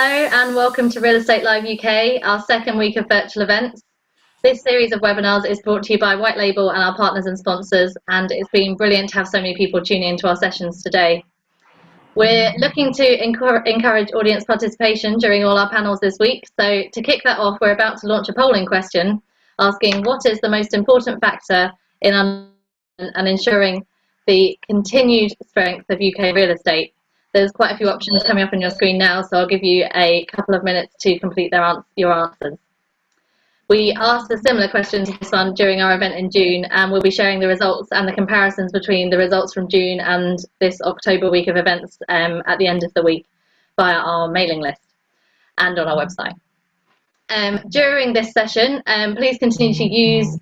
Hello and welcome to Real Estate Live UK, our second week of virtual events. This series of webinars is brought to you by White Label and our partners and sponsors, and it's been brilliant to have so many people tuning into our sessions today. We're looking to encourage audience participation during all our panels this week, so to kick that off, we're about to launch a polling question asking what is the most important factor in and ensuring the continued strength of UK real estate. There's quite a few options coming up on your screen now, so I'll give you a couple of minutes to complete your answers. We asked a similar question to this one during our event in June, and we'll be sharing the results and the comparisons between the results from June and this October week of events at the end of the week via our mailing list and on our website. During this session, please continue to use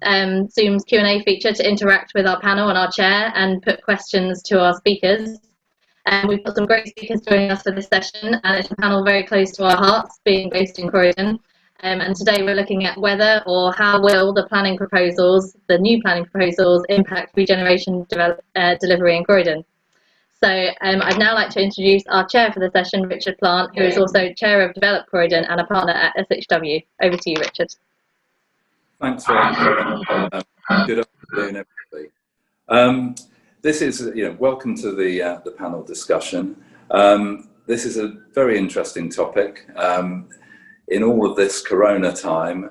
Zoom's Q&A feature to interact with our panel and our chair and put questions to our speakers. We've got some great speakers joining us for this session, and it's a panel very close to our hearts, being based in Croydon. And today we're looking at whether or how will the new planning proposals, impact regeneration delivery in Croydon. So I'd now like to introduce our chair for the session, Richard Plant, who is also chair of Develop Croydon and a partner at SHW. Over to you, Richard. Thanks very much. Good afternoon, everybody. This is, welcome to the panel discussion. This is a very interesting topic. In all of this Corona time,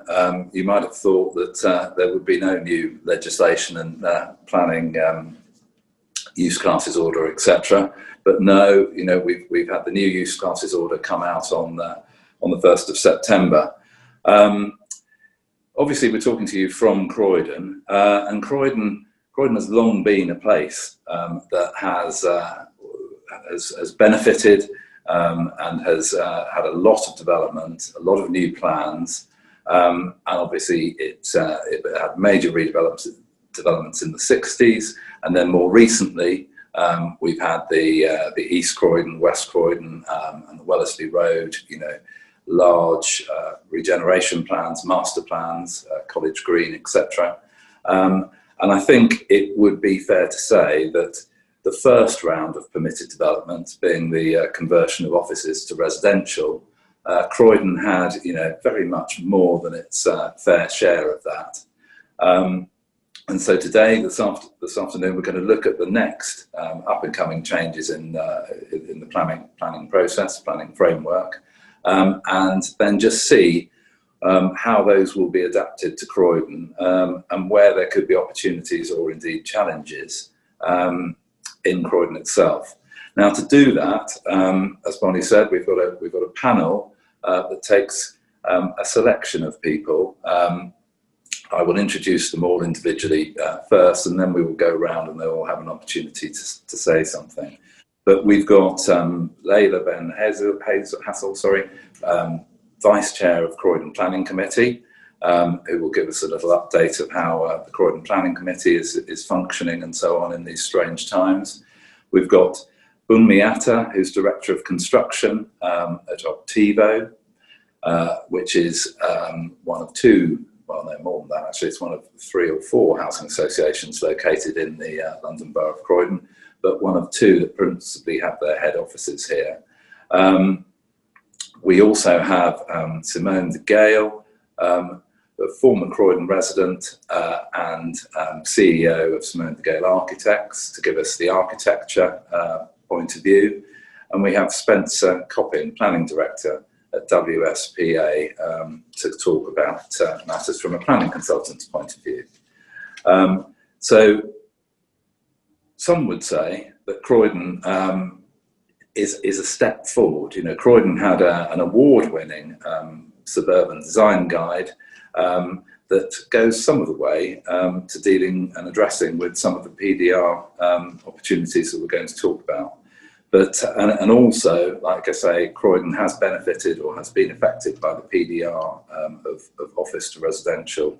you might have thought that there would be no new legislation and planning, use classes order, etc. But no, we've had the new use classes order come out on the 1st of September. Obviously, we're talking to you from Croydon, and Croydon has long been a place that has benefited and has had a lot of development, a lot of new plans, and obviously it had major developments in the 60s, and then more recently we've had the East Croydon, West Croydon, and the Wellesley Road, large regeneration plans, master plans, College Green, etc. And I think it would be fair to say that the first round of permitted development, being the conversion of offices to residential, Croydon had, very much more than its fair share of that. And so today, this afternoon, we're going to look at the next up and coming changes in the planning process, planning framework, and then just see how those will be adapted to Croydon, and where there could be opportunities or indeed challenges in Croydon itself. Now, to do that, as Bonnie said, we've got a panel that takes a selection of people. I will introduce them all individually first, and then we will go around and they'll all have an opportunity to say something. But we've got Layla Ben Hassel, Vice Chair of Croydon Planning Committee, who will give us a little update of how the Croydon Planning Committee is functioning and so on in these strange times. We've got Bunmi Atta, who's Director of Construction at Optivo, which is one of two, well, no more than that actually, it's one of 3 or 4 housing associations located in the London Borough of Croydon, but one of 2 that principally have their head offices here. We also have Simone de Gale, a former Croydon resident and CEO of Simone de Gale Architects, to give us the architecture point of view. And we have Spencer Coppin, Planning Director at WSPA, to talk about matters from a planning consultant's point of view. So some would say that Croydon is a step forward. Croydon had an award-winning suburban design guide that goes some of the way to dealing and addressing with some of the PDR opportunities that we're going to talk about. But and also, like I say, Croydon has benefited or has been affected by the PDR of office to residential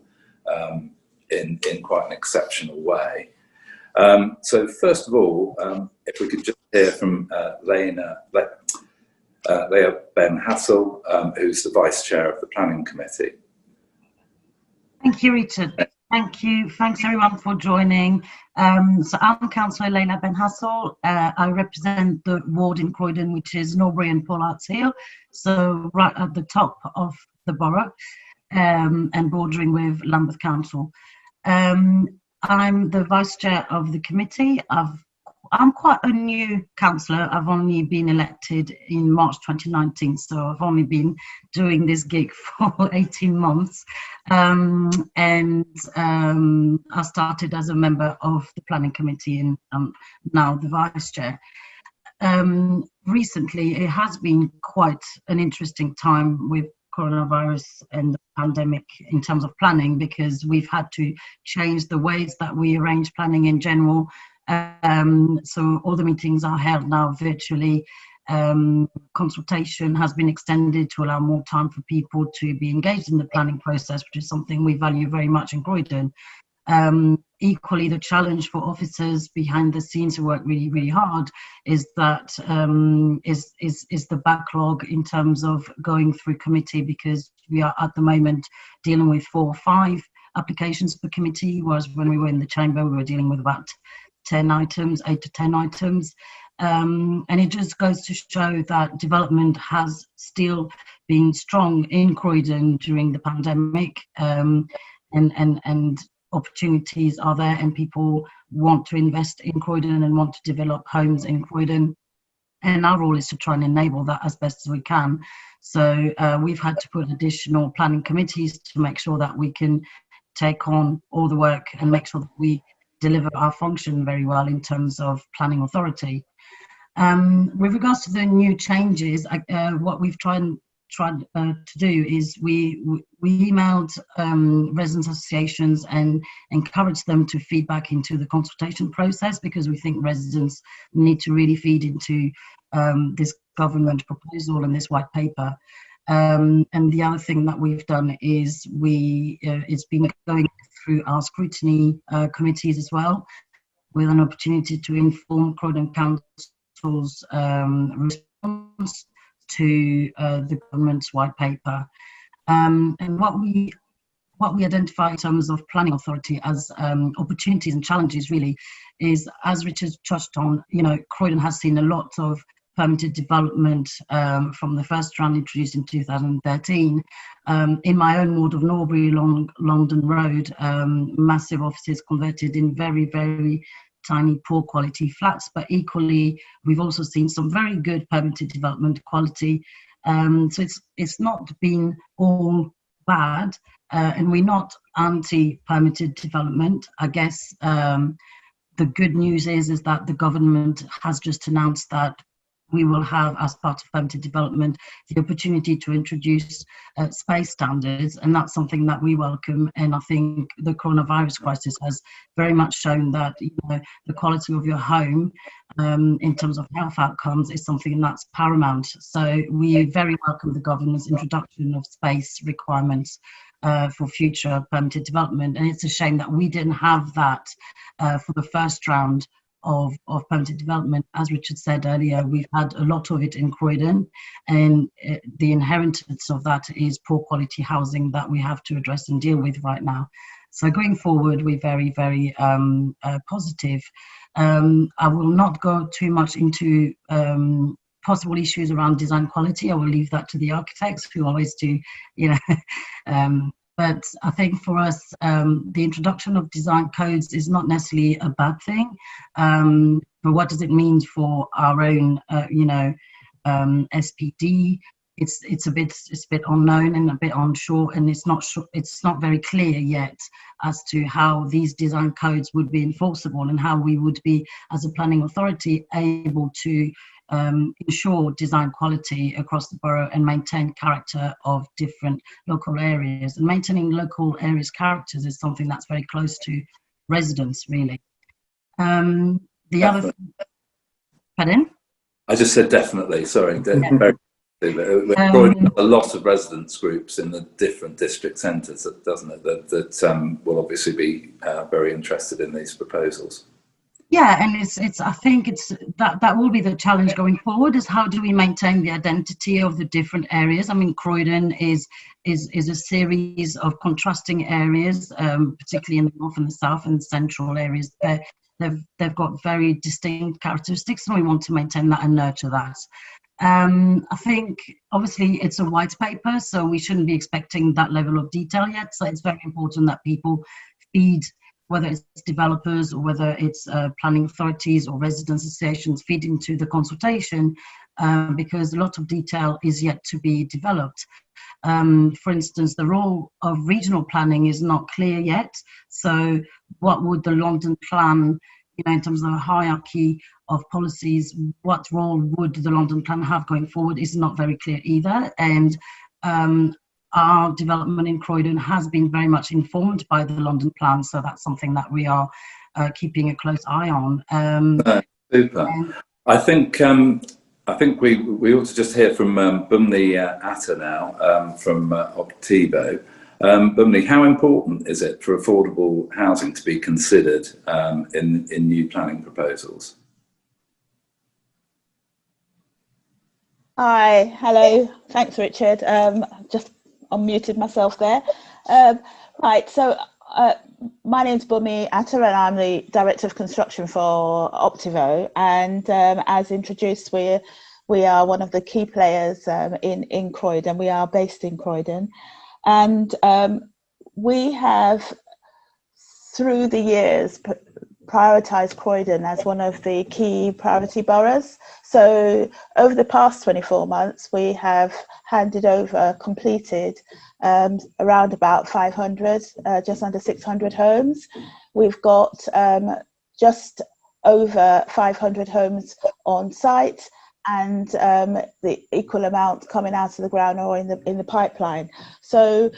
in quite an exceptional way. So first of all, if we could just hear from Leah Ben Hassel, who's the Vice Chair of the Planning Committee. Thank you, Richard. Thank you. Thanks everyone for joining. So I'm Councillor Leila Ben Hassel. I represent the ward in Croydon, which is Norbury and Pollard's Hill, so right at the top of the borough, and bordering with Lambeth Council. I'm the vice chair of the committee. I'm quite a new councillor. I've only been elected in March 2019, so I've only been doing this gig for 18 months. I started as a member of the planning committee and now the vice chair. Recently, it has been quite an interesting time with coronavirus and the pandemic in terms of planning, because we've had to change the ways that we arrange planning in general. So all the meetings are held now virtually. Consultation has been extended to allow more time for people to be engaged in the planning process, which is something we value very much in Croydon. Equally, the challenge for officers behind the scenes who work really, really hard is that is the backlog in terms of going through committee, because we are at the moment dealing with 4 or 5 applications per committee, whereas when we were in the chamber, we were dealing with about 10 items, 8 to 10 items. And it just goes to show that development has still been strong in Croydon during the pandemic, and opportunities are there, and people want to invest in Croydon and want to develop homes in Croydon. And our role is to try and enable that as best as we can. So we've had to put additional planning committees to make sure that we can take on all the work and make sure that we deliver our function very well in terms of planning authority. With regards to the new changes, what we've tried to do is we emailed residents associations and encouraged them to feed back into the consultation process, because we think residents need to really feed into this government proposal and this white paper. And the other thing that we've done is it's been going through our scrutiny committees as well, with an opportunity to inform Croydon Council's response to the government's white paper. And what we identify in terms of planning authority as opportunities and challenges really is, as Richard touched on, Croydon has seen a lot of permitted development from the first round introduced in 2013. In my own ward of Norbury along London Road, massive offices converted in very, very tiny, poor quality flats, but equally, we've also seen some very good permitted development quality. So it's not been all bad, and we're not anti-permitted development. I guess the good news is that the government has just announced that we will have, as part of permitted development, the opportunity to introduce space standards, and that's something that we welcome. And I think the coronavirus crisis has very much shown that the quality of your home in terms of health outcomes is something that's paramount. So we very welcome the government's introduction of space requirements for future permitted development. And it's a shame that we didn't have that for the first round of permitted development. As Richard said earlier, we've had a lot of it in Croydon, and the inheritance of that is poor quality housing that we have to address and deal with right now. So going forward, we're very, very positive. I will not go too much into possible issues around design quality. I will leave that to the architects, who always do, but I think for us, the introduction of design codes is not necessarily a bad thing. But what does it mean for our own, SPD? It's a bit unknown and a bit unsure, and it's not very clear yet as to how these design codes would be enforceable and how we would be, as a planning authority, able to ensure design quality across the borough and maintain character of different local areas. And maintaining local areas' characters is something that's very close to residents, really. The other thing, pardon? I just said definitely, sorry. Yeah. A lot of residents groups in the different district centres, doesn't it, that will obviously be very interested in these proposals. Yeah, and it's I think it's that will be the challenge going forward, is how do we maintain the identity of the different areas. I mean, Croydon is a series of contrasting areas, particularly in the north and the south and central areas. They've got very distinct characteristics, and we want to maintain that and nurture that. I think obviously it's a white paper, so we shouldn't be expecting that level of detail yet. So it's very important that people feed, whether it's developers or whether it's planning authorities or residents associations, feed into the consultation, because a lot of detail is yet to be developed. For instance, the role of regional planning is not clear yet. So what would the London plan, in terms of a hierarchy of policies, what role would the London plan have going forward is not very clear either. And our development in Croydon has been very much informed by the London plan, so that's something that we are keeping a close eye on. Super. I think we ought to just hear from Bumni Atta now from Optivo. Bumni, how important is it for affordable housing to be considered in new planning proposals? Hi, hello. Thanks, Richard. Just unmuted myself there. Right, so my name's Bumni Atta, and I'm the Director of Construction for Optivo. And as introduced, we are one of the key players in Croydon. We are based in Croydon. And we have, through the years, prioritised Croydon as one of the key priority boroughs. So over the past 24 months, we have handed over, completed around about 500, just under 600 homes. We've got just over 500 homes on site, and the equal amount coming out of the ground or in the pipeline. So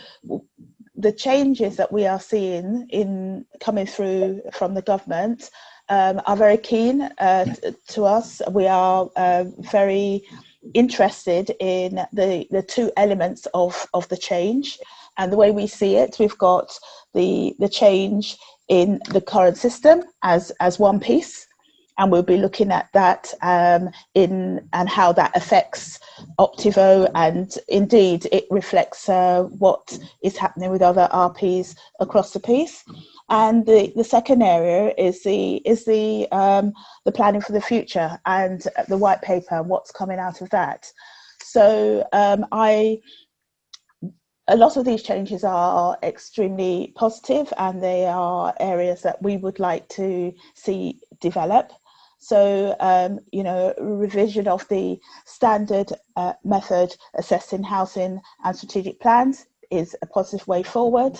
the changes that we are seeing coming through from the government are very keen to us. We are very interested in the two elements of the change, and the way we see it, we've got the change in the current system as one piece, and we'll be looking at that and how that affects Optivo, and indeed it reflects what is happening with other RPs across the piece. And the second area is the planning for the future and the white paper and what's coming out of that. So a lot of these changes are extremely positive, and they are areas that we would like to see develop. So, revision of the standard method assessing housing and strategic plans is a positive way forward.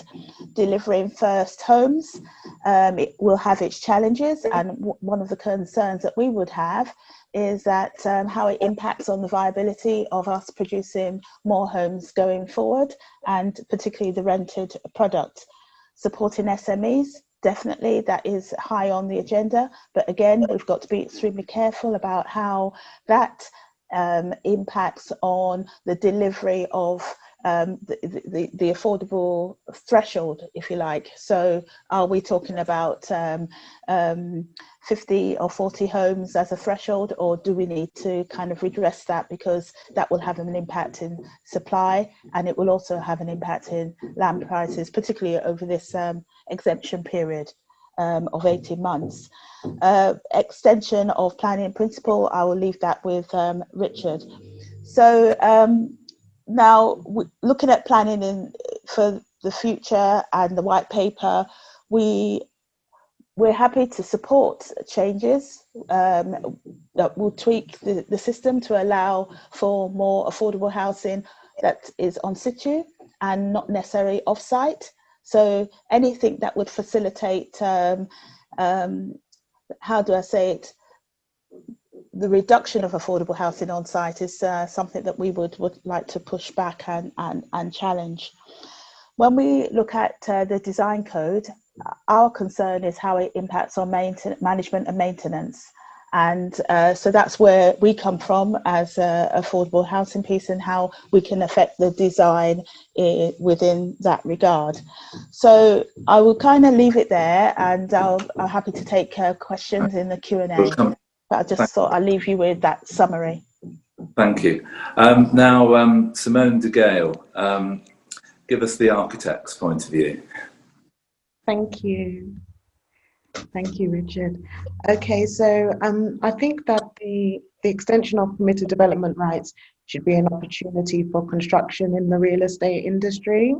Delivering first homes, it will have its challenges, and one of the concerns that we would have is that how it impacts on the viability of us producing more homes going forward, and particularly the rented product. Supporting SMEs, definitely that is high on the agenda, but again, we've got to be extremely careful about how that impacts on the delivery of the affordable threshold, if you like. So are we talking about 50 or 40 homes as a threshold, or do we need to kind of redress that, because that will have an impact in supply, and it will also have an impact in land prices, particularly over this exemption period of 18 months. Extension of planning principle, I will leave that with Richard. So now, looking at planning for the future and the white paper, we're happy to support changes that will tweak the system to allow for more affordable housing that is on situ and not necessarily off-site. So anything that would facilitate, how do I say it, the reduction of affordable housing on site is something that we would like to push back and challenge. When we look at the design code, our concern is how it impacts on management and maintenance. And so that's where we come from as a affordable housing piece, and how we can affect the design within that regard. So I will kind of leave it there, and I'm happy to take questions in the Q&A. But I just thought I'd leave you with that summary. Thank you. Now, Simone de Gale, give us the architect's point of view. Thank you. Thank you, Richard. Okay, so I think that the extension of permitted development rights should be an opportunity for construction in the real estate industry.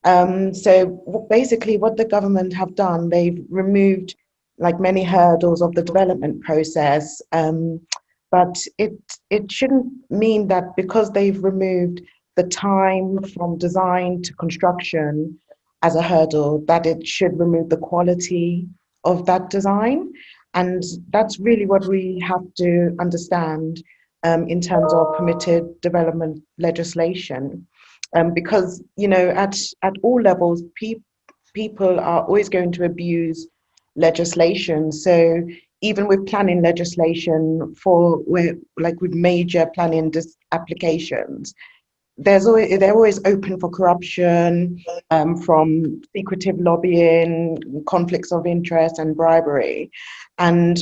So basically what the government have done, they've removed like many hurdles of the development process, but it shouldn't mean that because they've removed the time from design to construction as a hurdle, that it should remove the quality of that design. And that's really what we have to understand in terms of permitted development legislation. Because, you know, at all levels, people are always going to abuse legislation. So even with planning legislation like with major planning applications, they're always open for corruption, from secretive lobbying, conflicts of interest and bribery. And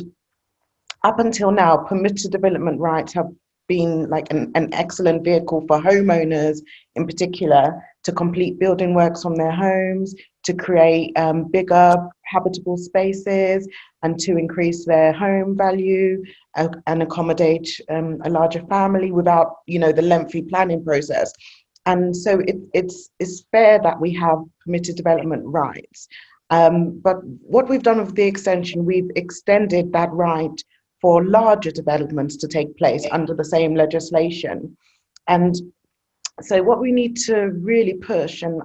up until now, permitted development rights have been like an excellent vehicle for homeowners in particular to complete building works on their homes, to create bigger habitable spaces, and to increase their home value and accommodate a larger family without, you know, the lengthy planning process. And so it's fair that we have permitted development rights. But what we've done with the extension, we've extended that right for larger developments to take place under the same legislation. And so what we need to really push and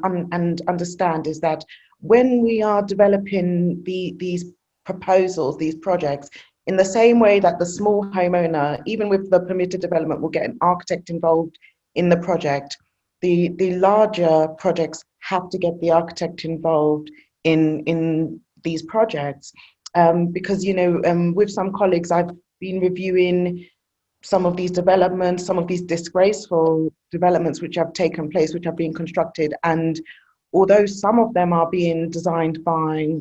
understand is that when we are developing these proposals, these projects, in the same way that the small homeowner, even with the permitted development, will get an architect involved in the project, the larger projects have to get the architect involved in these projects. Because, you know, with some colleagues, I've been reviewing some of these developments, some of these disgraceful developments which have taken place, which have been constructed. And although some of them are being designed by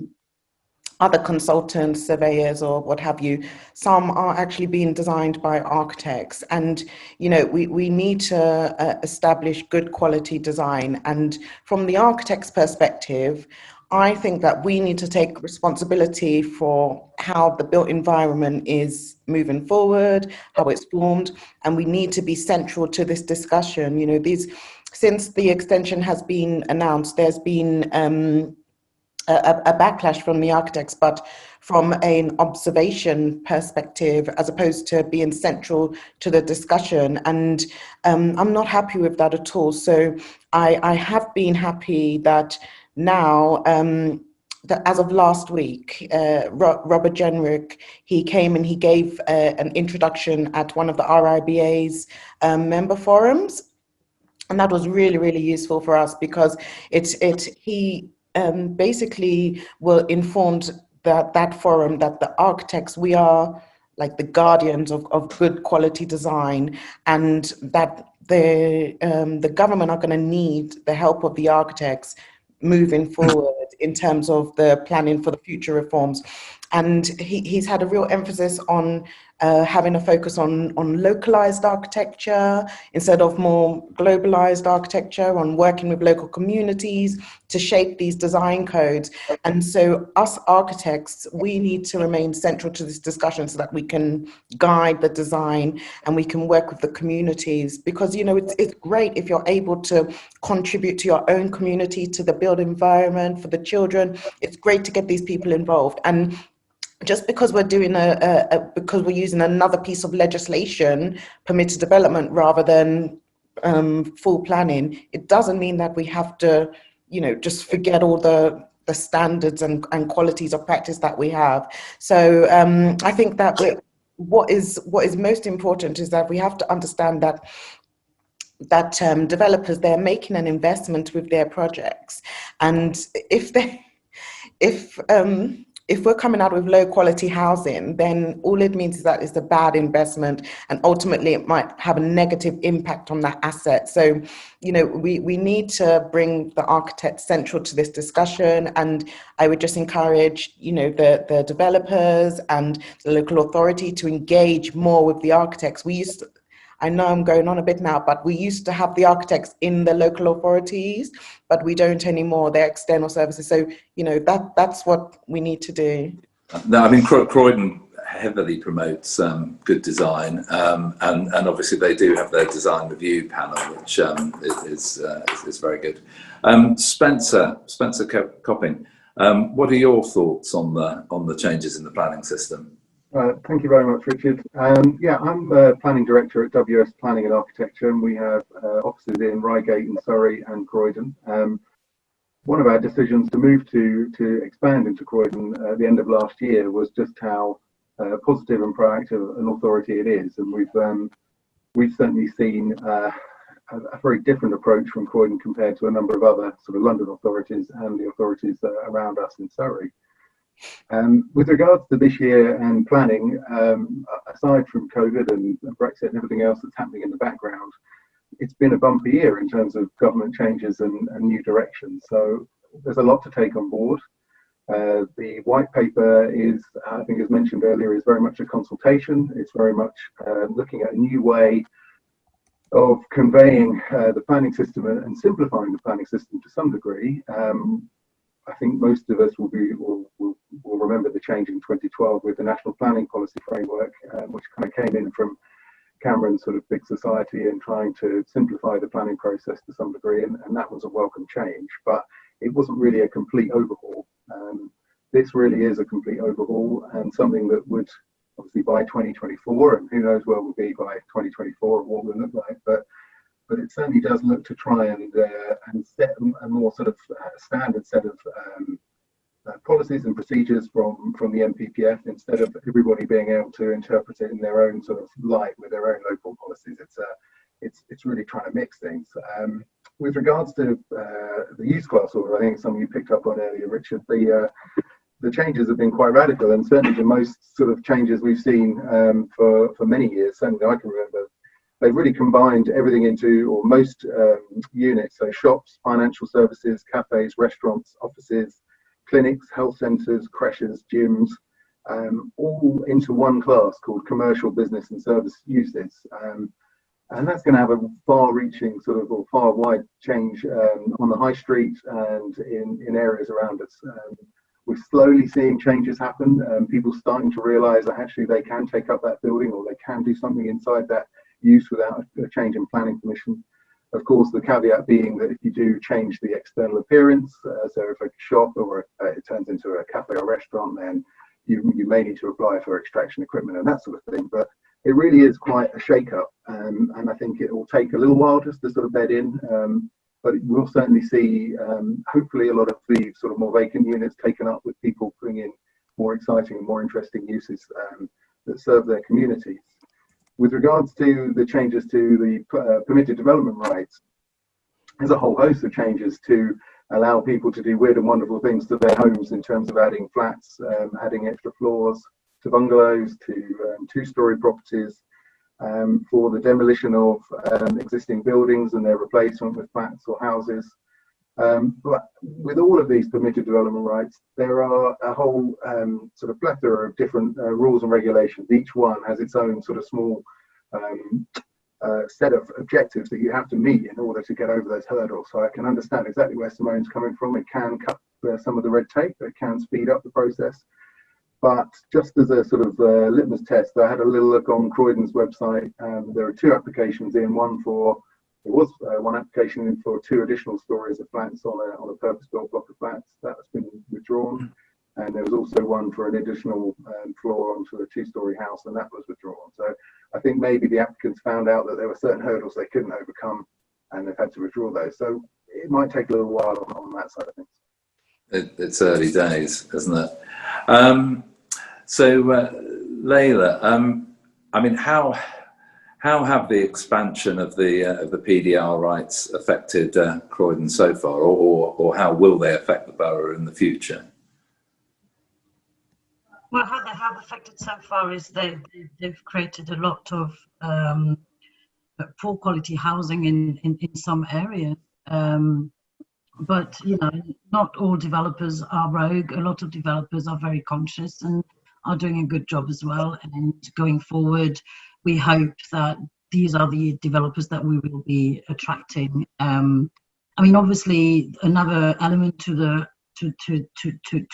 other consultants, surveyors, or what have you, some are actually being designed by architects. And, you know, we need to establish good quality design. And from the architect's perspective, I think that we need to take responsibility for how the built environment is moving forward, how it's formed, and we need to be central to this discussion. You know, since the extension has been announced, there's been a backlash from the architects, but from an observation perspective, as opposed to being central to the discussion. And I'm not happy with that at all. So I have been happy that now, that as of last week, Robert Jenrick, he came and he gave an introduction at one of the RIBA's member forums. And that was really, really useful for us, because he basically informed that forum that the architects, we are like the guardians of good quality design, and that the government are going to need the help of the architects moving forward in terms of the planning for the future reforms. And he's had a real emphasis on having a focus on localized architecture instead of more globalized architecture, on working with local communities to shape these design codes. And so us architects, we need to remain central to this discussion so that we can guide the design and we can work with the communities. Because, you know, it's great if you're able to contribute to your own community, to the built environment, for the children. It's great to get these people involved. And just because we're doing because we're using another piece of legislation, permitted development, rather than full planning, it doesn't mean that we have to, you know, just forget all the standards and qualities of practice that we have. So I think that what is most important is that we have to understand that developers, they're making an investment with their projects, and if if we're coming out with low quality housing, then all it means is that it's a bad investment, and ultimately it might have a negative impact on that asset. So, you know, we need to bring the architect central to this discussion, and I would just encourage, you know, the developers and the local authority to engage more with the architects. I know I'm going on a bit now, but we used to have the architects in the local authorities, but we don't anymore. They're external services. So, you know, that's what we need to do. No, I mean, Croydon heavily promotes good design, and obviously they do have their design review panel, which is very good. Spencer Copping, what are your thoughts on the changes in the planning system? Thank you very much, Richard. Yeah, I'm planning director at WS Planning and Architecture, and we have offices in Reigate in Surrey and Croydon. One of our decisions to move to expand into Croydon at the end of last year was just how positive and proactive an authority it is, and we've certainly seen a very different approach from Croydon compared to a number of other sort of London authorities and the authorities around us in Surrey. With regards to this year and planning, aside from COVID and Brexit and everything else that's happening in the background, it's been a bumpy year in terms of government changes and new directions. So there's a lot to take on board. The white paper is, I think as mentioned earlier, is very much a consultation. It's very much looking at a new way of conveying the planning system and simplifying the planning system to some degree. I think most of us will remember the change in 2012 with the National Planning Policy Framework, which kind of came in from Cameron's sort of big society and trying to simplify the planning process to some degree, and that was a welcome change, but it wasn't really a complete overhaul. This really is a complete overhaul, and something that would obviously by 2024, and who knows where we'll be by 2024 and what we'll look like, but it certainly does look to try and set a more sort of standard set of policies and procedures from the NPPF, instead of everybody being able to interpret it in their own sort of light with their own local policies. It's really trying to mix things. With regards to the use class order, I think some of you picked up on earlier, Richard, the changes have been quite radical, and certainly the most sort of changes we've seen for many years, certainly I can remember. They've really combined everything into, or most units, so shops, financial services, cafes, restaurants, offices, clinics, health centres, creches, gyms, all into one class called commercial, business and service uses. And that's going to have a far-reaching sort of, or far-wide change on the high street and in areas around us. We're slowly seeing changes happen, people starting to realise that actually they can take up that building, or they can do something inside that use without a change in planning permission. Of course, the caveat being that if you do change the external appearance, so if a shop or it turns into a cafe or restaurant, then you may need to apply for extraction equipment and that sort of thing. But it really is quite a shake-up, and I think it will take a little while just to sort of bed in, but we'll certainly see hopefully a lot of the sort of more vacant units taken up with people putting in more exciting and more interesting uses that serve their communities. With regards to the changes to the permitted development rights, there's a whole host of changes to allow people to do weird and wonderful things to their homes in terms of adding flats, adding extra floors, to bungalows, to two-storey properties, for the demolition of existing buildings and their replacement with flats or houses. But with all of these permitted development rights, there are a whole sort of plethora of different rules and regulations. Each one has its own sort of small set of objectives that you have to meet in order to get over those hurdles. So I can understand exactly where Simone's coming from. It can cut some of the red tape, it can speed up the process. But just as a sort of litmus test, I had a little look on Croydon's website. There are two applications in, there was one application in for 2 additional stories of flats on a purpose-built block of flats. That's been withdrawn. And there was also one for an additional floor onto a 2-story house, and that was withdrawn. So I think maybe the applicants found out that there were certain hurdles they couldn't overcome, and they've had to withdraw those. So it might take a little while on that side of things. It's early days, isn't it? So Layla, I mean, how have the expansion of the PDR rights affected Croydon so far, or how will they affect the borough in the future? Well, how they have affected so far is they've created a lot of poor quality housing in some areas. But not all developers are rogue. A lot of developers are very conscious and are doing a good job as well. And going forward, we hope that these are the developers that we will be attracting. I mean, obviously, another element to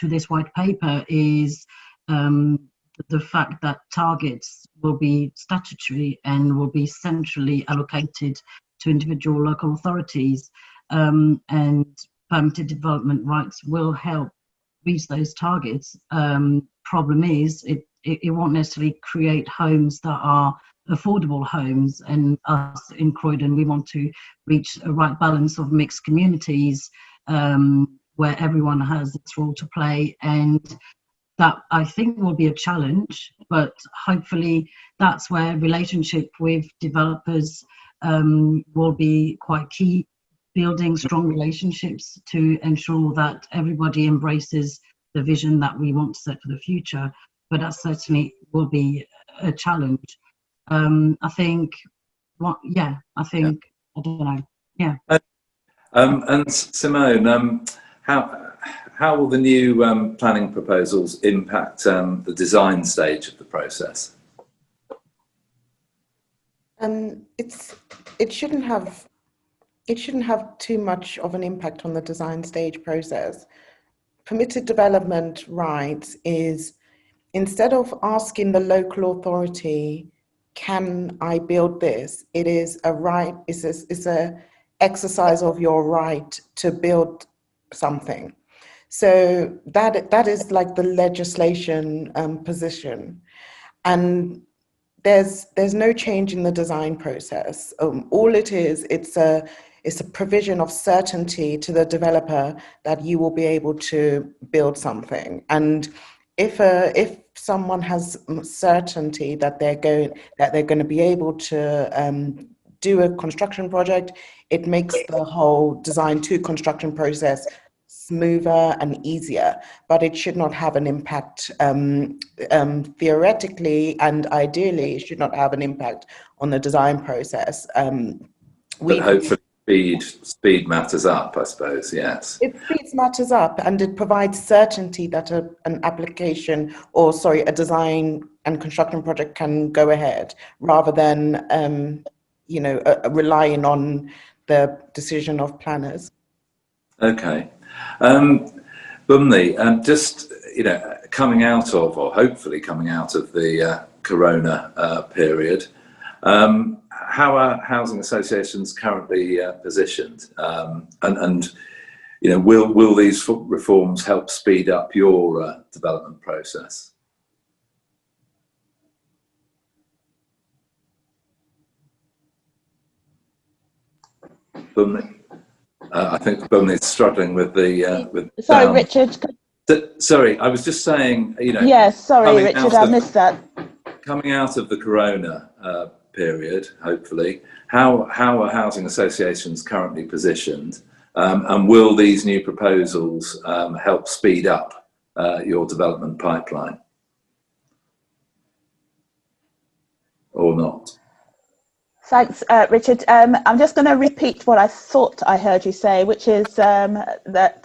this white paper is the fact that targets will be statutory and will be centrally allocated to individual local authorities. And permitted development rights will help reach those targets. Problem is, it won't necessarily create homes that are affordable homes. And us in Croydon, we want to reach a right balance of mixed communities where everyone has its role to play. And that, I think, will be a challenge, but hopefully that's where relationship with developers will be quite key. Building strong relationships to ensure that everybody embraces the vision that we want to set for the future, but that certainly will be a challenge. I think, I don't know, yeah. And Simone, how will the new planning proposals impact the design stage of the process? It shouldn't have too much of an impact on the design stage process. Permitted development rights is, instead of asking the local authority, can I build this? It is a right, it's a exercise of your right to build something. So that is like the legislation position. And there's no change in the design process. All it is, it's a provision of certainty to the developer that you will be able to build something. And if someone has certainty that they're going to be able to do a construction project, it makes the whole design to construction process smoother and easier, but it should not have an impact theoretically, and ideally it should not have an impact on the design process. But hopefully speed matters up, I suppose. Yes, it speeds matters up, and it provides certainty that an application, or sorry, a design and construction project can go ahead, rather than relying on the decision of planners. Okay. Bumley, just coming out of, or hopefully coming out of the Corona period, how are housing associations currently positioned, and will these reforms help speed up your development process? Bumley? I think Bumley's struggling with the. Sorry, Richard. Sorry, I was just saying. Yes, sorry, Richard, I missed that. Coming out of the Corona period, hopefully, how are housing associations currently positioned, and will these new proposals help speed up your development pipeline, or not? Thanks, Richard. I'm just going to repeat what I thought I heard you say, which is that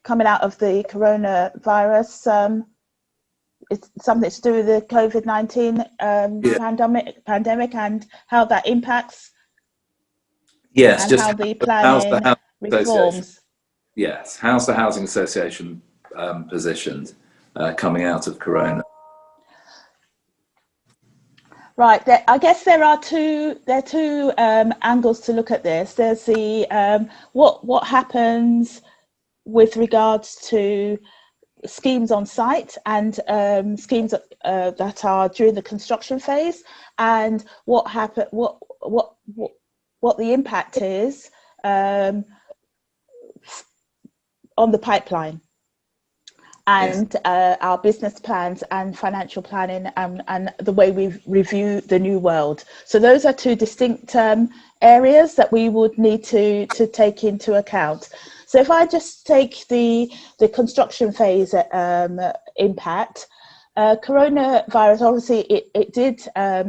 coming out of the coronavirus, it's something to do with the COVID-19 pandemic and how that impacts. Yes, and just how the planning reforms. Yes, how's the housing association positioned coming out of Corona? Right, I guess there are two angles to look at this. There's the what happens with regards to schemes on site and schemes that are during the construction phase, and what the impact is on the pipeline. And our business plans and financial planning and the way we review the new world. So those are two distinct areas that we would need to take into account. So if I just take the construction phase impact, Coronavirus, obviously, it did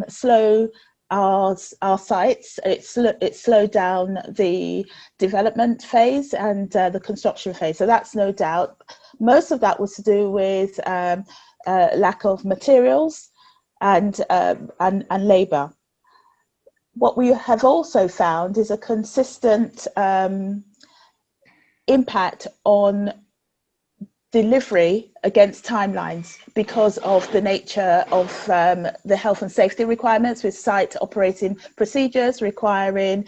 slow our sites. It slowed down the development phase and the construction phase. So that's no doubt. Most of that was to do with lack of materials and labour. What we have also found is a consistent impact on delivery against timelines because of the nature of the health and safety requirements, with site operating procedures requiring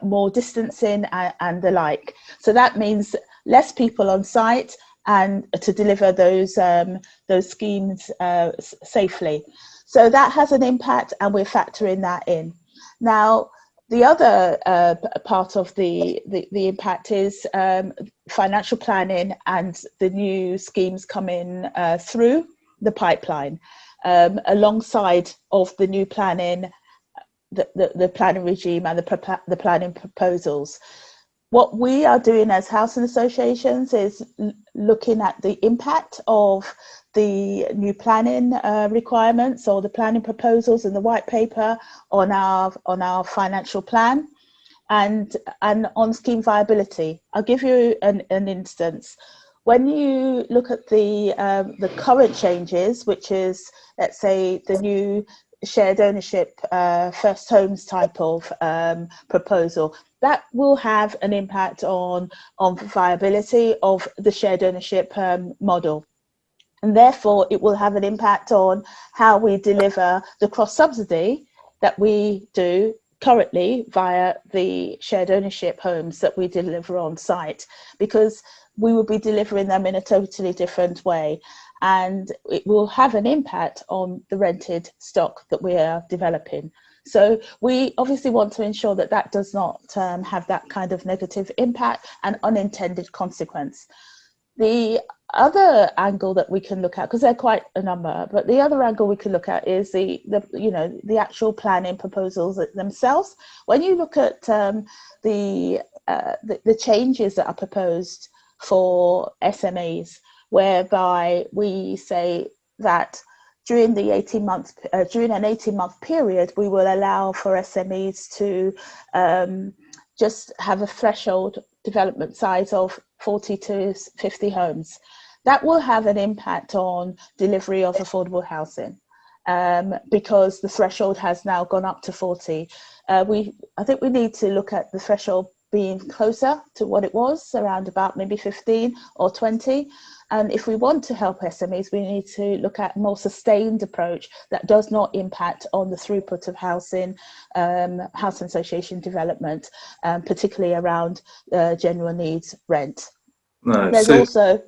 more distancing and the like. So that means less people on site and to deliver those schemes safely. So that has an impact, and we're factoring that in. Now, the other part of the impact is financial planning and the new schemes coming through the pipeline, alongside of the new planning, the planning regime and the planning proposals. What we are doing as housing associations is looking at the impact of the new planning requirements or the planning proposals in the white paper on our financial plan and on scheme viability. I'll give you an instance. When you look at the current changes, which is, let's say, the new shared ownership first homes type of proposal, that will have an impact on viability of the shared ownership model. And therefore, it will have an impact on how we deliver the cross subsidy that we do currently via the shared ownership homes that we deliver on site, because we will be delivering them in a totally different way. And it will have an impact on the rented stock that we are developing. So we obviously want to ensure that that does not have that kind of negative impact and unintended consequence. The other angle that we can look at, because there are quite a number, but the other angle we can look at is the actual planning proposals themselves. When you look at the changes that are proposed for SMEs, whereby we say that during an 18-month period, we will allow for SMEs to just have a threshold development size of 40 to 50 homes. That will have an impact on delivery of affordable housing because the threshold has now gone up to 40. I think we need to look at the threshold being closer to what it was, around about maybe 15 or 20. And if we want to help SMEs, we need to look at a more sustained approach that does not impact on the throughput of housing association development, particularly around general needs rent. No, there's also,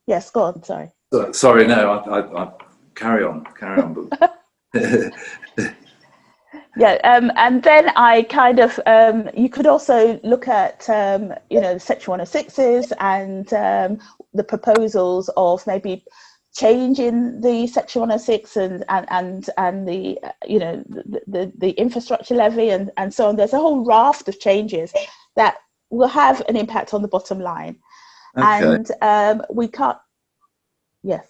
yes, go on, sorry. Sorry, no, I carry on. Yeah, and then I kind of, you could also look at, the Section 106s and the proposals of maybe changing the Section 106 and the, the infrastructure levy and so on. There's a whole raft of changes that will have an impact on the bottom line. Okay. And we can't, yes.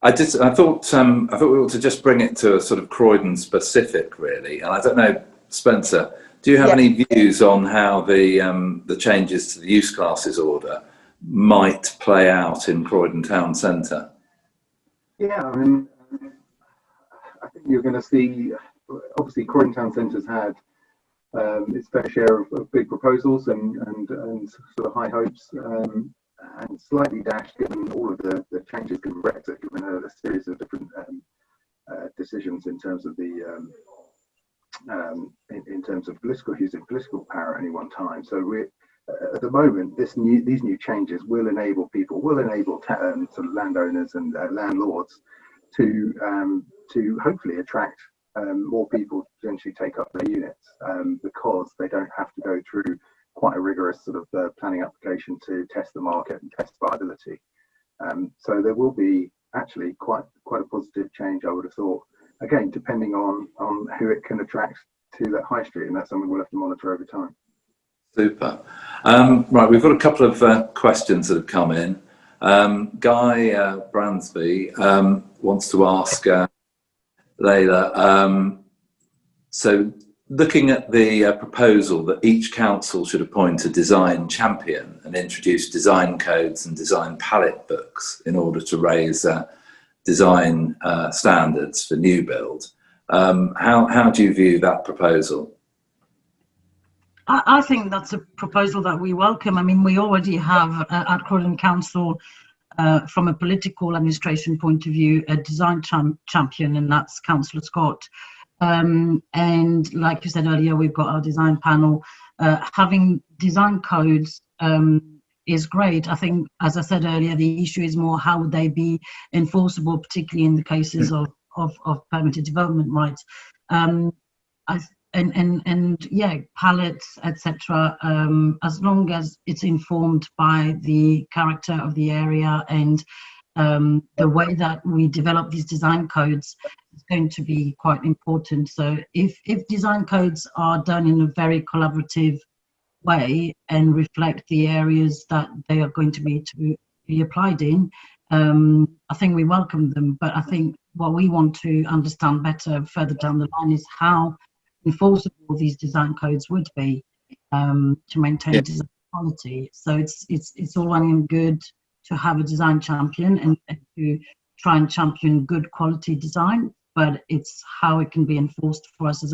I thought we ought to just bring it to a sort of Croydon specific, really. And I don't know, Spencer, do you have any views on how the changes to the use classes order might play out in Croydon town centre? Yeah, I mean, I think you're going to see, obviously, Croydon town centre's had its fair share of big proposals and sort of high hopes. And slightly dashed given all of the changes given Brexit, given a series of different decisions in terms of the in terms of using political power at any one time. So we at the moment, these new changes will enable sort of landowners and landlords to hopefully attract more people to potentially take up their units because they don't have to go through quite a rigorous sort of planning application to test the market and test viability. So there will be actually quite a positive change, I would have thought. Again, depending on who it can attract to that high street, and that's something we'll have to monitor over time. Super. Right, we've got a couple of questions that have come in. Guy Bransby wants to ask Layla, so looking at the proposal that each council should appoint a design champion and introduce design codes and design palette books in order to raise design standards for new build. How do you view that proposal? I think that's a proposal that we welcome. I mean, we already have at Croydon Council, from a political administration point of view, a design champion, and that's Councillor Scott. And like you said earlier, we've got our design panel. Having design codes is great. I think, as I said earlier, the issue is more how would they be enforceable, particularly in the cases of permitted development rights. And yeah, palettes, etc. As long as it's informed by the character of the area and the way that we develop these design codes is going to be quite important. So if design codes are done in a very collaborative way and reflect the areas that they are going to be applied in, I think we welcome them. But I think what we want to understand better further down the line is how enforceable these design codes would be to maintain design quality. So it's all well and good to have a design champion and to try and champion good quality design, but it's how it can be enforced for us as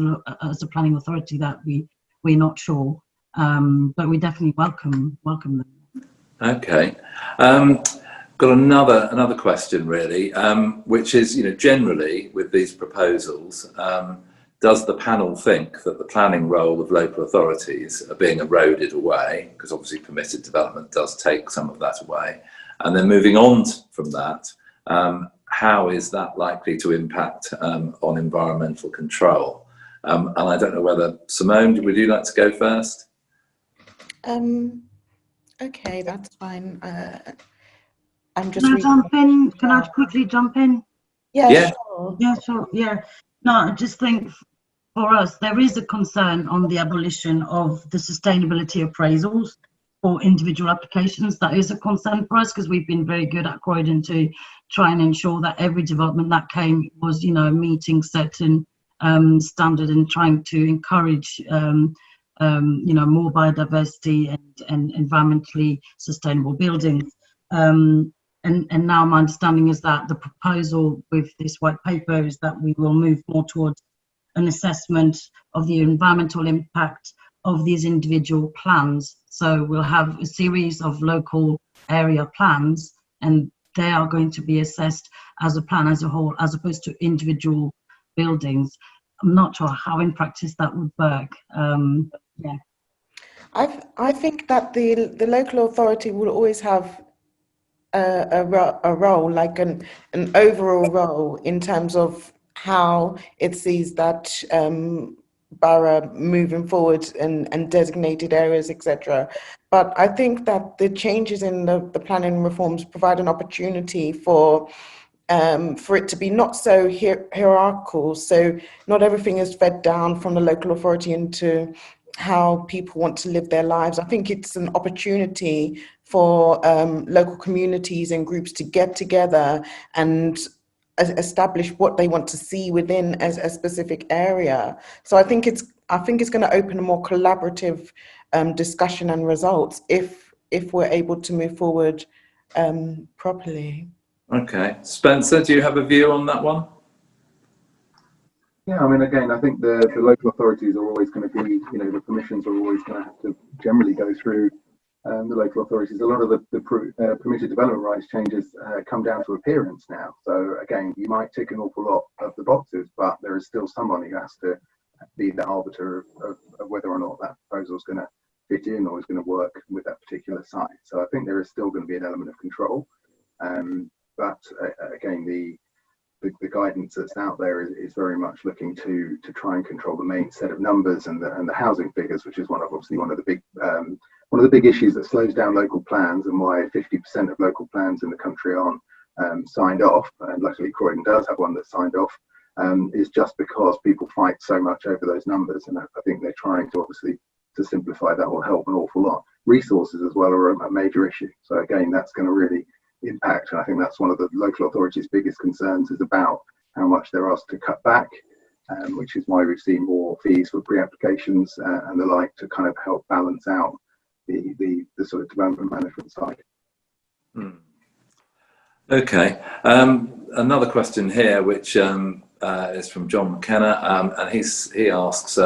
a planning authority that we're not sure. But we definitely welcome them. Okay. Got another question really, which is, generally with these proposals, does the panel think that the planning role of local authorities are being eroded away? Because obviously permitted development does take some of that away. And then moving on from that, how is that likely to impact on environmental control? And I don't know whether, Simone, would you like to go first? Okay, that's fine. I'm just. Can I jump in? Can I quickly jump in? Yeah, sure. Yeah, sure. Yeah. No, I just think for us, there is a concern on the abolition of the sustainability appraisals for individual applications. That is a concern for us because we've been very good at Croydon to try and ensure that every development that came was, meeting certain standard and trying to encourage, more biodiversity and environmentally sustainable buildings. And now my understanding is that the proposal with this white paper is that we will move more towards an assessment of the environmental impact of these individual plans. So we'll have a series of local area plans and they are going to be assessed as a plan as a whole, as opposed to individual buildings. I'm not sure how in practice that would work. Yeah. I think that the local authority will always have a role, like an overall role in terms of how it sees that borough moving forward and designated areas, etc. But I think that the changes in the planning reforms provide an opportunity for it to be not so hierarchical. So not everything is fed down from the local authority into how people want to live their lives. I think it's an opportunity for local communities and groups to get together and establish what they want to see within a specific area. So I think it's going to open a more collaborative discussion and results if we're able to move forward properly. Okay, Spencer, do you have a view on that one? Yeah, I mean, again, I think the local authorities are always going to be, the permissions are always going to have to generally go through the local authorities. A lot of the permitted development rights changes come down to appearance now. So again, you might tick an awful lot of the boxes, but there is still someone who has to be the arbiter of whether or not that proposal is going to fit in or is going to work with that particular site. So I think there is still going to be an element of control. But again, the guidance that's out there is very much looking to try and control the main set of numbers and the housing figures, which is one of the big issues that slows down local plans and why 50% of local plans in the country aren't signed off. And luckily Croydon does have one that's signed off, is just because people fight so much over those numbers. And I think they're trying to obviously to simplify that will help an awful lot. Resources as well are a major issue. So again, that's going to really impact. And I think that's one of the local authorities' biggest concerns, is about how much they're asked to cut back, which is why we've seen more fees for pre-applications and the like, to kind of help balance out the sort of development management side. Okay. Another question here, which is from John McKenna, and he asks,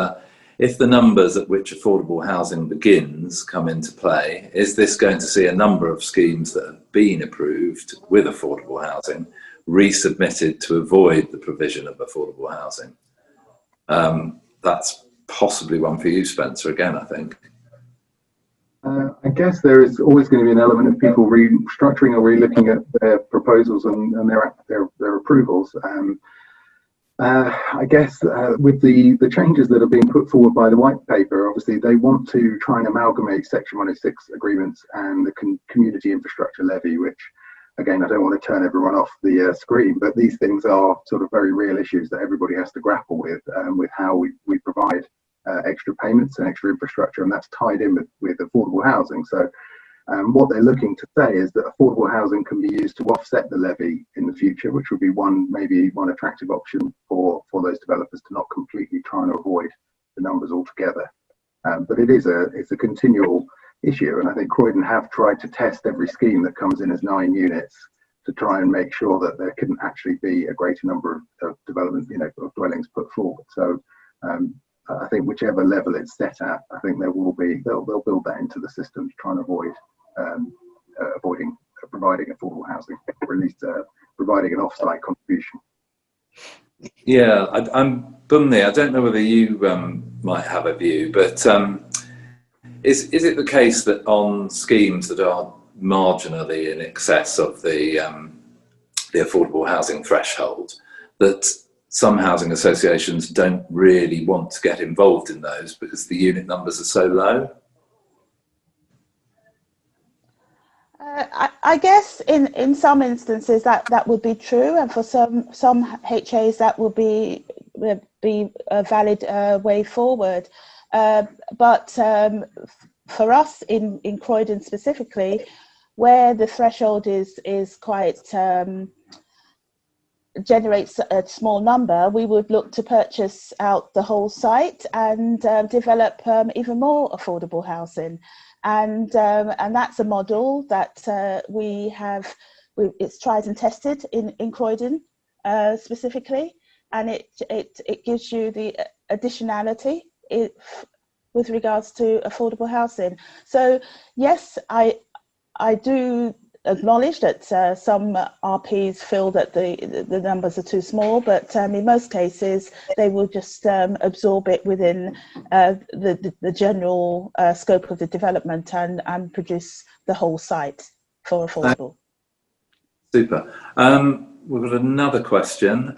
if the numbers at which affordable housing begins come into play, is this going to see a number of schemes that have been approved with affordable housing resubmitted to avoid the provision of affordable housing? That's possibly one for you, Spencer, again, I think. I guess there is always going to be an element of people restructuring or re-looking at their proposals and their approvals. I guess with the changes that are being put forward by the white paper, obviously they want to try and amalgamate Section 106 agreements and the community infrastructure levy, which, again, I don't want to turn everyone off the screen, but these things are sort of very real issues that everybody has to grapple with how we provide extra payments and extra infrastructure, and that's tied in with affordable housing. So what they're looking to say is that affordable housing can be used to offset the levy in the future, which would be maybe one attractive option for those developers, to not completely try and avoid the numbers altogether. But it's a continual issue, and I think Croydon have tried to test every scheme that comes in as 9 units to try and make sure that there couldn't actually be a greater number of development, of dwellings put forward. So I think whichever level it's set at, I think they'll build that into the system to try and avoid providing affordable housing, or at least providing an off-site contribution. Yeah, I'm Bunny. I don't know whether you might have a view, but is it the case that on schemes that are marginally in excess of the affordable housing threshold, that some housing associations don't really want to get involved in those because the unit numbers are so low? I guess in some instances that would be true, and for some HAs that would be a valid way forward. But for us in Croydon specifically, where the threshold is quite generates a small number, we would look to purchase out the whole site and develop even more affordable housing. And that's a model that it's tried and tested in Croydon specifically, and it gives you the additionality with regards to affordable housing. So yes, I do acknowledge that some RPs feel that the numbers are too small, but in most cases they will just absorb it within the general scope of the development and produce the whole site for affordable. Super. We've got another question.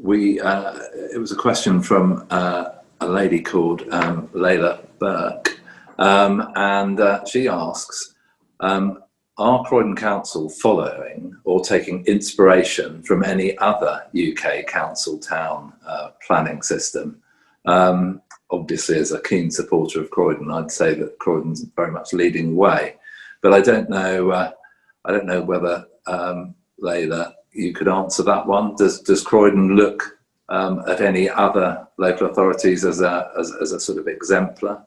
It was a question from a lady called Layla Burke, and she asks, are Croydon Council following or taking inspiration from any other UK council town planning system? Obviously, as a keen supporter of Croydon, I'd say that Croydon's very much leading the way. But I don't know whether Layla, you could answer that one. Does Croydon look at any other local authorities as a sort of exemplar?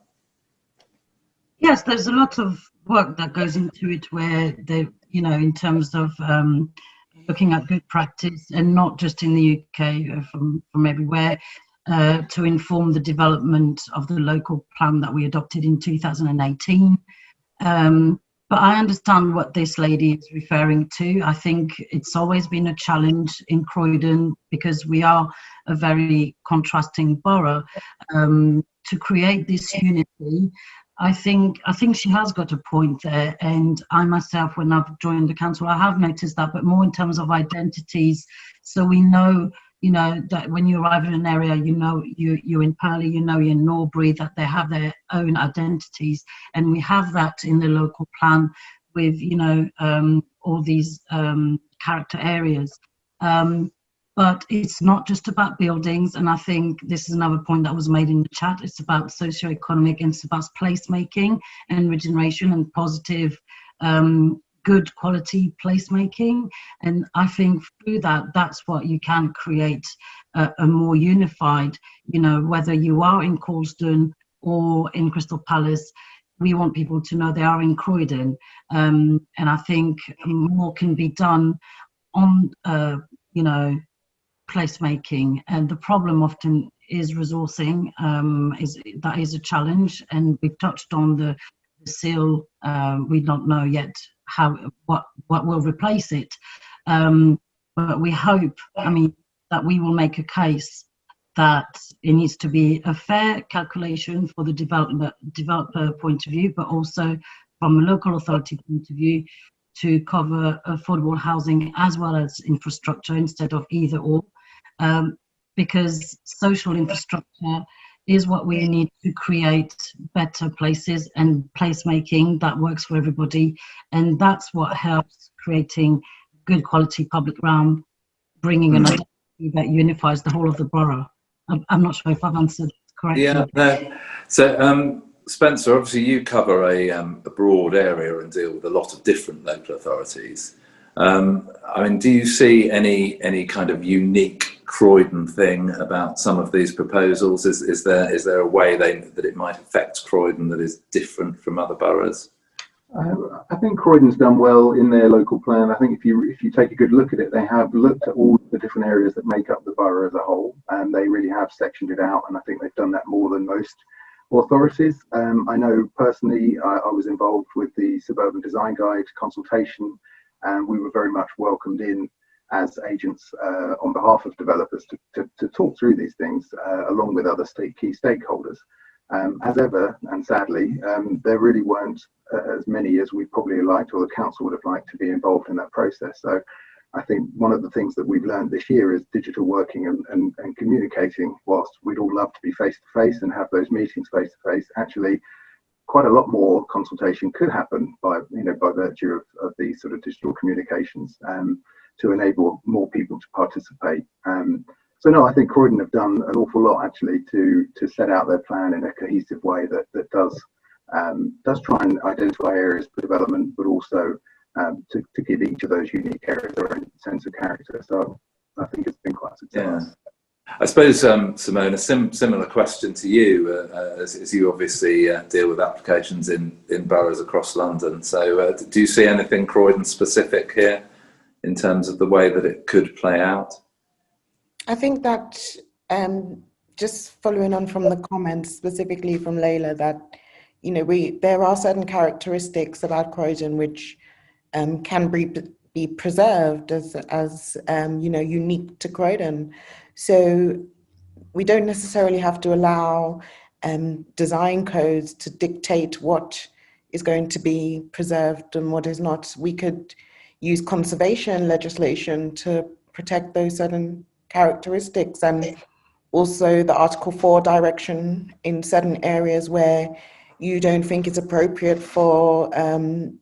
Yes, there's a lot of work that goes into it where they, in terms of looking at good practice, and not just in the UK, from everywhere, to inform the development of the local plan that we adopted in 2018. But I understand what this lady is referring to. I think it's always been a challenge in Croydon, because we are a very contrasting borough, to create this unity. I think she has got a point there, and I myself, when I've joined the council, I have noticed that, but more in terms of identities. So we know, that when you arrive in an area, you're in Purley, you're in Norbury, that they have their own identities, and we have that in the local plan with, all these character areas. But it's not just about buildings, and I think this is another point that was made in the chat. It's about socioeconomic, and it's about placemaking and regeneration and positive good quality placemaking, and I think through that, that's what you can create a more unified, whether you are in Colston or in Crystal Palace, we want people to know they are in Croydon, and I think more can be done on placemaking. And the problem often is resourcing. That is a challenge, and we've touched on the seal. We don't know yet what will replace it, but we hope, that we will make a case that it needs to be a fair calculation for the developer point of view, but also from a local authority point of view, to cover affordable housing as well as infrastructure instead of either or, because social infrastructure is what we need to create better places and placemaking that works for everybody, and that's what helps creating good quality public realm, bringing an identity that unifies the whole of the borough. I'm not sure if I've answered correctly. Yeah, no. So, Spencer, obviously you cover a broad area and deal with a lot of different local authorities. Do you see any kind of unique Croydon thing about some of these proposals? Is there a way that it might affect Croydon that is different from other boroughs? I think Croydon's done well in their local plan. I think if you take a good look at it, they have looked at all the different areas that make up the borough as a whole, and they really have sectioned it out. And I think they've done that more than most authorities. I know personally, I was involved with the Suburban Design Guide consultation, and we were very much welcomed in as agents on behalf of developers to talk through these things along with other key stakeholders. As ever, and sadly, there really weren't as many as we probably liked, or the council would have liked, to be involved in that process. So I think one of the things that we've learned this year is digital working and communicating. Whilst we'd all love to be face to face and have those meetings face to face, actually quite a lot more consultation could happen by virtue of these sort of digital communications to enable more people to participate. So no, I think Croydon have done an awful lot actually to set out their plan in a cohesive way that does try and identify areas for development, but also to give each of those unique areas their own sense of character. So I think it's been quite successful. Yeah. I suppose, Simone, a similar question to you, as you obviously deal with applications in boroughs across London. So do you see anything Croydon specific here in terms of the way that it could play out? I think that just following on from the comments, specifically from Layla, that there are certain characteristics about Croydon which can be preserved as unique to Croydon. So we don't necessarily have to allow design codes to dictate what is going to be preserved and what is not. We could use conservation legislation to protect those certain characteristics, and also the Article 4 direction in certain areas where you don't think it's appropriate for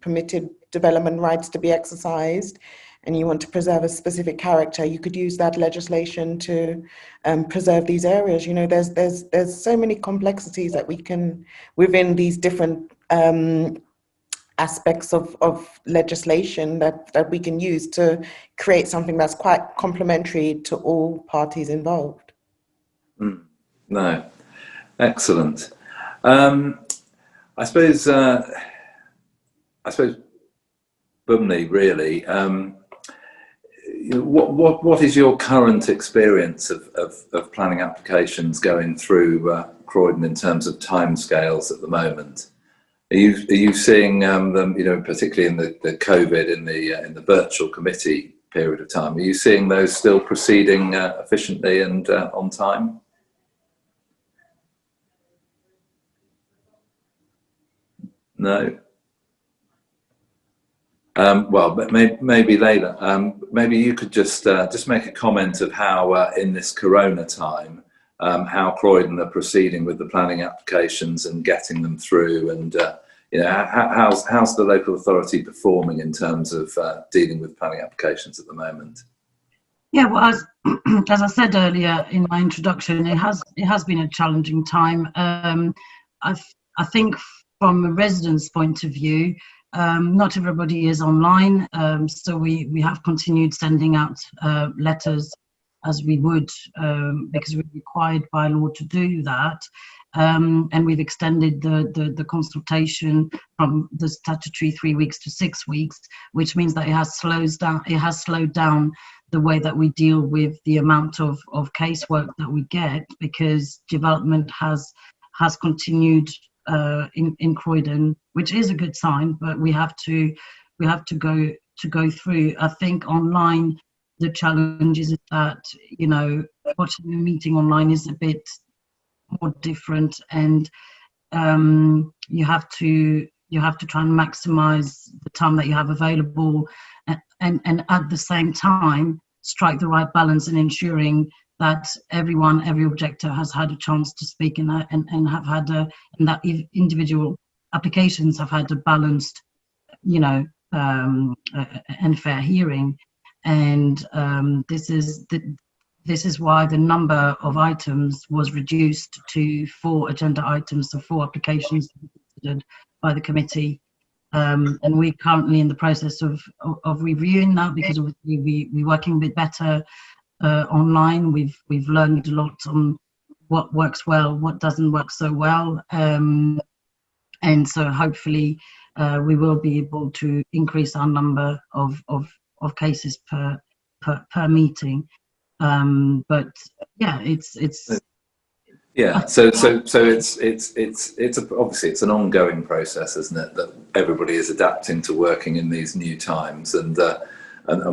permitted development rights to be exercised, and you want to preserve a specific character. You could use that legislation to preserve these areas. There's so many complexities that we can, within these different aspects of legislation that we can use to create something that's quite complementary to all parties involved. No, excellent. I suppose Bumney, really. What is your current experience of planning applications going through Croydon in terms of timescales at the moment? Are you seeing them, particularly in the COVID, in the virtual committee period of time? Are you seeing those still proceeding efficiently and on time? No. Well, maybe Layla, maybe you could just make a comment of how in this Corona time, how Croydon are proceeding with the planning applications and getting them through, and how's the local authority performing in terms of dealing with planning applications at the moment? Yeah, well, as I said earlier in my introduction, it has been a challenging time. I think from a resident's point of view, not everybody is online, so we have continued sending out letters as we would, because we're required by law to do that. And we've extended the consultation from the statutory 3 weeks to 6 weeks, which means that it has slowed down the way that we deal with the amount of casework that we get, because development has continued in Croydon, which is a good sign, but we have to go through. I think online, the challenge is that, you know, watching a meeting online is a bit more different, and you have to try and maximize the time that you have available, and at the same time strike the right balance in ensuring that every objector has had a chance to speak, and have had and that individual applications have had a balanced, you know, and fair hearing. And this is why the number of items was reduced to 4 agenda items, so 4 applications to be considered by the committee. And we're currently in the process of reviewing that, because we're working a bit better online. We've learned a lot on what works well, what doesn't work so well, and so hopefully we will be able to increase our number of cases per meeting. But yeah, it's yeah. So it's obviously it's an ongoing process, isn't it? That everybody is adapting to working in these new times, and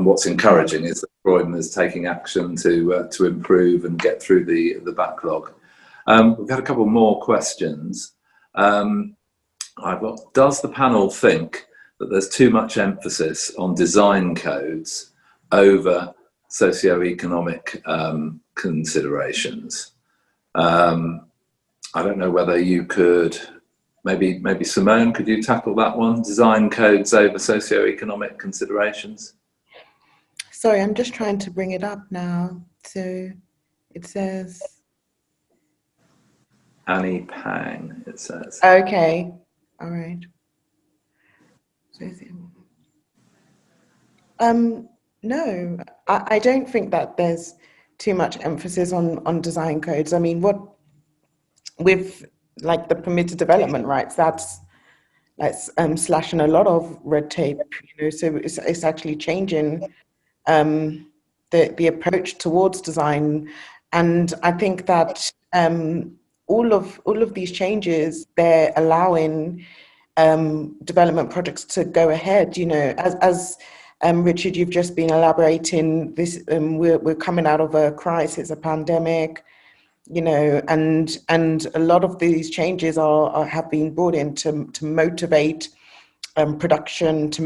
what's encouraging is that Croydon is taking action to improve and get through the backlog. We've had a couple more questions. I've got, does the panel think that there's too much emphasis on design codes over socioeconomic considerations? I don't know whether you could, maybe Simone, could you tackle that one? Design codes over socioeconomic considerations? Sorry, I'm just trying to bring it up now. So it says Annie Pang, it says. okay, all right. No, I don't think that there's too much emphasis on design codes. I mean, what with like the permitted development rights, that's slashing a lot of red tape, you know. So it's actually changing the approach towards design, and I think that all of these changes, they're allowing development projects to go ahead. You know, as Richard, you've just been elaborating this. We're coming out of a crisis, a pandemic, you know, and a lot of these changes have been brought in to motivate production, to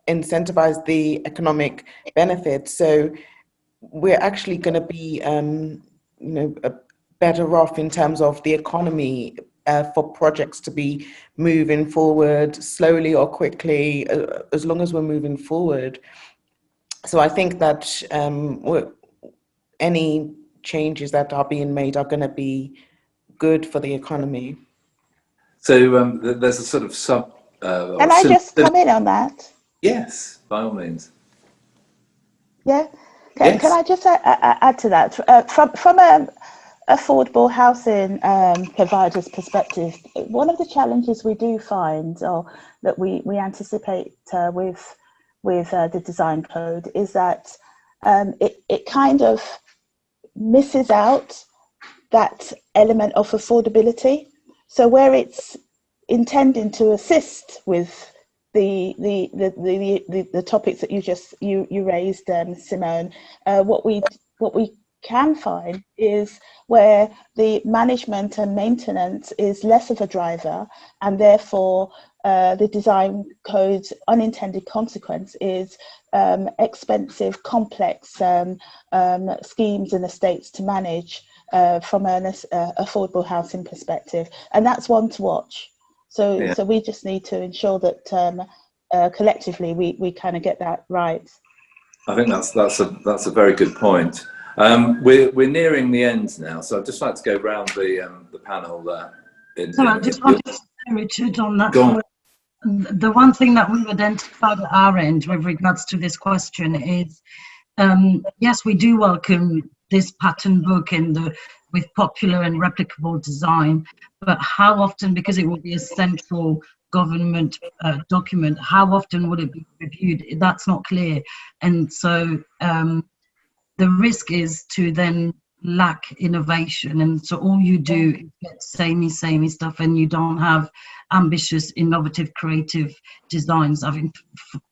incentivize the economic benefits. So we're actually going to be, you know, better off in terms of the economy for projects to be moving forward slowly or quickly, as long as we're moving forward. So I think that any changes that are being made are going to be good for the economy. So there's a sort of sub. Can I just come in on that? Yes, by all means. Yeah. Yes. Can I just add to that? From an affordable housing provider's perspective, one of the challenges we do find, or that we anticipate with the design code, is that it kind of misses out that element of affordability. So where it's intending to assist with the topics that you raised, Simone, what we can find is where the management and maintenance is less of a driver, and therefore the design code's unintended consequence is expensive, complex schemes and estates to manage from an affordable housing perspective, and that's one to watch. So we just need to ensure that collectively we kind of get that right. I think that's a very good point. We're nearing the end now, so I'd just like to go round the panel. Richard, on that Go on. point. The one thing that we've identified at our end with regards to this question is, yes, we do welcome this pattern book and with popular and replicable design, but how often, because it will be a central government document, how often would it be reviewed? That's not clear. And so the risk is to then lack innovation, and so all you do is get samey stuff, and you don't have ambitious, innovative, creative designs. I think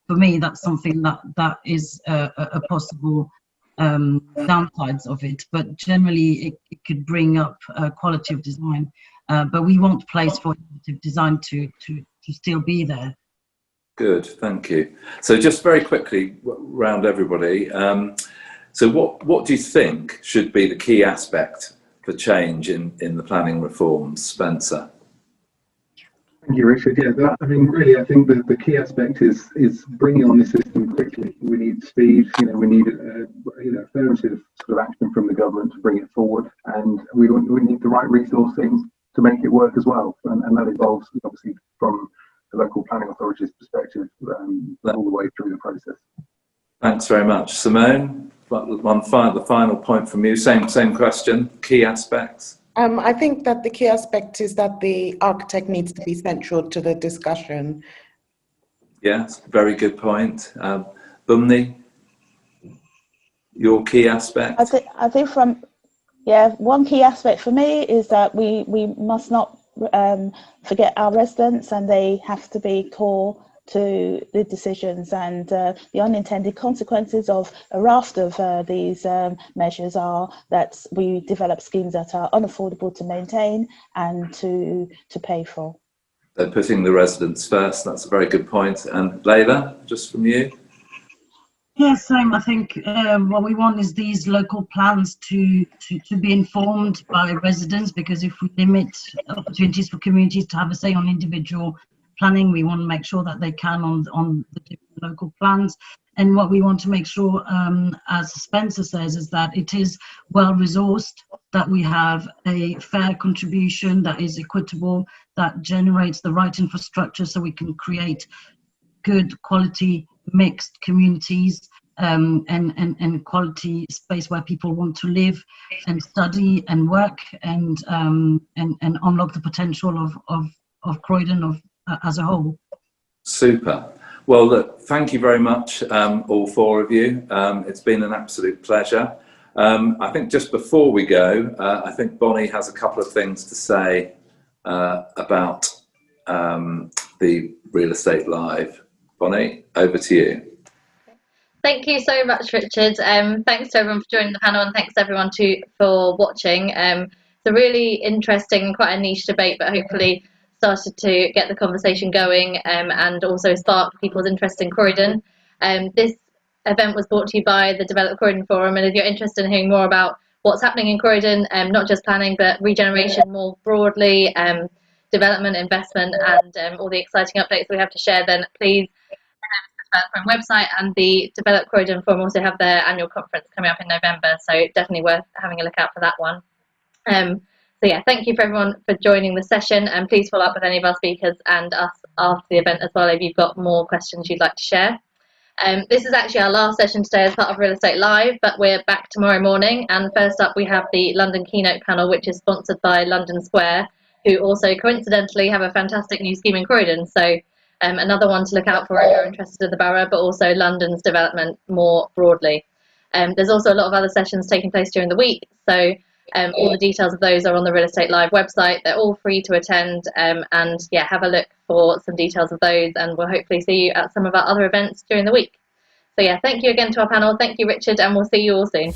for me that's something that is a possible downsides of it, but generally it could bring up quality of design, but we want place for innovative design to still be there. Good, thank you. So just very quickly round everybody, so what do you think should be the key aspect for change in the planning reforms, Spencer? Thank you, Richard. Yeah, I mean, really, I think the key aspect is bringing on the system quickly. We need speed. We need affirmative sort of action from the government to bring it forward, and we need the right resourcing to make it work as well. And that involves, obviously, from the local planning authority's perspective, all the way through the process. Thanks very much, Simone. The final point from you. Same question. Key aspects. I think that the key aspect is that the architect needs to be central to the discussion. Yes, very good point. Bumni, your key aspect? I think one key aspect for me is that we must not forget our residents, and they have to be core to the decisions, and the unintended consequences of a raft of these measures are that we develop schemes that are unaffordable to maintain and to pay for. So putting the residents first, that's a very good point. And Leila, just from you? Yeah, same. I think what we want is these local plans to be informed by residents, because if we limit opportunities for communities to have a say on individual planning, we want to make sure that they can on the different local plans. And what we want to make sure, as Spencer says, is that it is well resourced, that we have a fair contribution that is equitable, that generates the right infrastructure so we can create good quality mixed communities, and quality space where people want to live and study and work, and unlock the potential of Croydon as a whole. Super. Well, look, thank you very much, all four of you. It's been an absolute pleasure. I think just before we go, I think Bonnie has a couple of things to say about the Real Estate Live. Bonnie, over to you. Thank you so much, Richard. Thanks to everyone for joining the panel, and thanks to everyone for watching. It's a really interesting, quite a niche debate, but hopefully started to get the conversation going, and also spark people's interest in Croydon. This event was brought to you by the Develop Croydon Forum, and if you're interested in hearing more about what's happening in Croydon, not just planning, but regeneration more broadly, development, investment, and all the exciting updates we have to share, then please Develop Croydon website, and the Develop Croydon Forum also have their annual conference coming up in November, so definitely worth having a look out for that one. So yeah, thank you for everyone for joining the session, and please follow up with any of our speakers and us after the event as well if you've got more questions you'd like to share. This is actually our last session today as part of Real Estate Live, but we're back tomorrow morning, and first up we have the London Keynote panel, which is sponsored by London Square, who also coincidentally have a fantastic new scheme in Croydon, so another one to look out for if you're interested in the borough, but also London's development more broadly. There's also a lot of other sessions taking place during the week, so all the details of those are on the Real Estate Live website. They're all free to attend, and yeah, have a look for some details of those, and we'll hopefully see you at some of our other events during the week. So yeah, thank you again to our panel. Thank you, Richard, and we'll see you all soon.